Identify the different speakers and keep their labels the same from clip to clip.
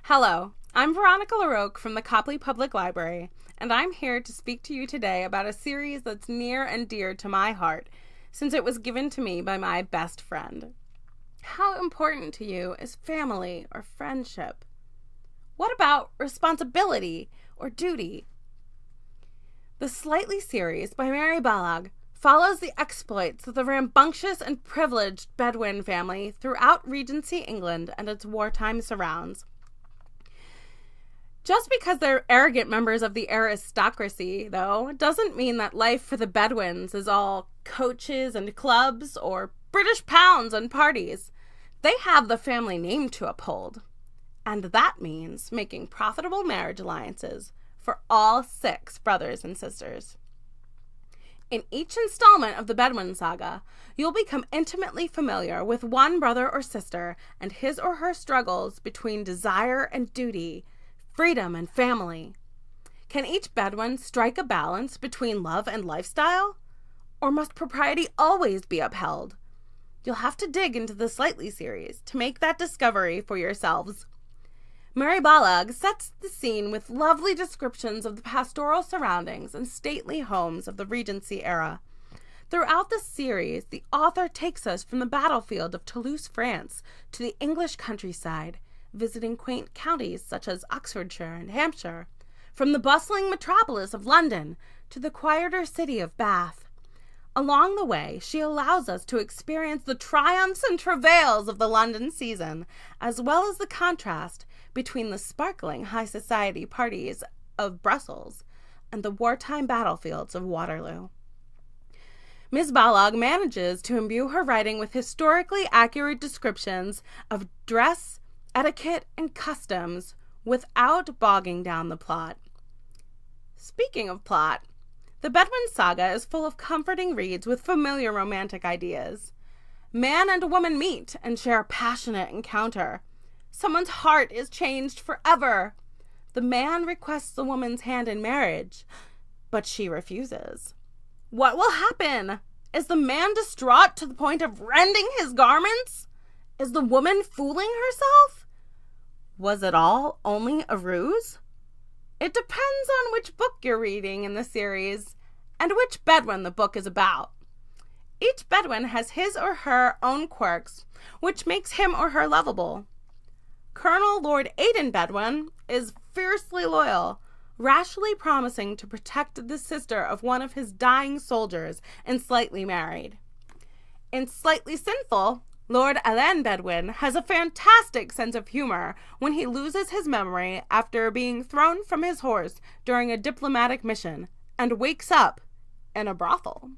Speaker 1: Hello, I'm Veronica LaRoque from the Copley Public Library, and I'm here to speak to you today about a series that's near and dear to my heart since it was given to me by my best friend. How important to you is family or friendship? What about responsibility or duty? The Slightly series by Mary Balogh follows the exploits of the rambunctious and privileged Bedwyn family throughout Regency England and its wartime surrounds. Just because they're arrogant members of the aristocracy, though, doesn't mean that life for the Bedwyns is all coaches and clubs or British pounds and parties. They have the family name to uphold. And that means making profitable marriage alliances for all 6 brothers and sisters. In each installment of the Bedwyn saga, you'll become intimately familiar with one brother or sister and his or her struggles between desire and duty, freedom and family. Can each Bedwyn strike a balance between love and lifestyle? Or must propriety always be upheld? You'll have to dig into the Slightly series to make that discovery for yourselves. Mary Balogh sets the scene with lovely descriptions of the pastoral surroundings and stately homes of the Regency era. Throughout the series, the author takes us from the battlefield of Toulouse, France, to the English countryside, visiting quaint counties such as Oxfordshire and Hampshire, from the bustling metropolis of London to the quieter city of Bath. Along the way, she allows us to experience the triumphs and travails of the London season, as well as the contrast between the sparkling high society parties of Brussels and the wartime battlefields of Waterloo. Ms. Balogh manages to imbue her writing with historically accurate descriptions of dress, etiquette, and customs without bogging down the plot. Speaking of plot, the Bedwyn saga is full of comforting reads with familiar romantic ideas. Man and woman meet and share a passionate encounter. Someone's heart is changed forever. The man requests the woman's hand in marriage, but she refuses. What will happen? Is the man distraught to the point of rending his garments? Is the woman fooling herself? Was it all only a ruse? It depends on which book you're reading in the series and which Bedwyn the book is about. Each Bedwyn has his or her own quirks, which makes him or her lovable. Colonel Lord Aidan Bedwyn is fiercely loyal, rashly promising to protect the sister of one of his dying soldiers and Slightly married. In Slightly Sinful, Lord Alain Bedwyn has a fantastic sense of humor when he loses his memory after being thrown from his horse during a diplomatic mission and wakes up in a brothel.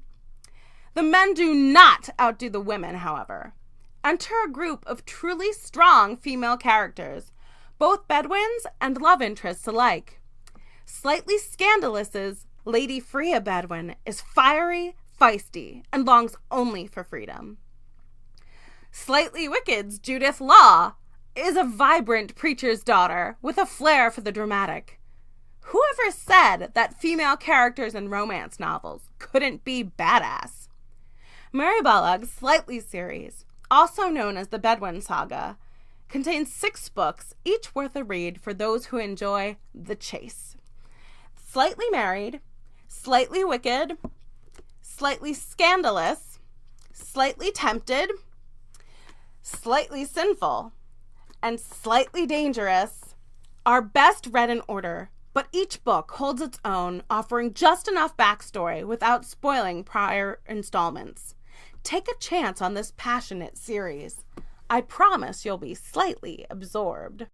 Speaker 1: The men do not outdo the women, however. Enter a group of truly strong female characters, both Bedwyns and love interests alike. Slightly Scandalous's Lady Freya Bedwyn is fiery, feisty, and longs only for freedom. Slightly Wicked's Judith Law is a vibrant preacher's daughter with a flair for the dramatic. Whoever said that female characters in romance novels couldn't be badass? Mary Balogh's Slightly series, also known as the Bedwyn saga, contains 6 books, each worth a read for those who enjoy the chase. Slightly Married, Slightly Wicked, Slightly Scandalous, Slightly Tempted, Slightly Sinful, and Slightly Dangerous are best read in order, but each book holds its own, offering just enough backstory without spoiling prior installments. Take a chance on this passionate series. I promise you'll be slightly absorbed.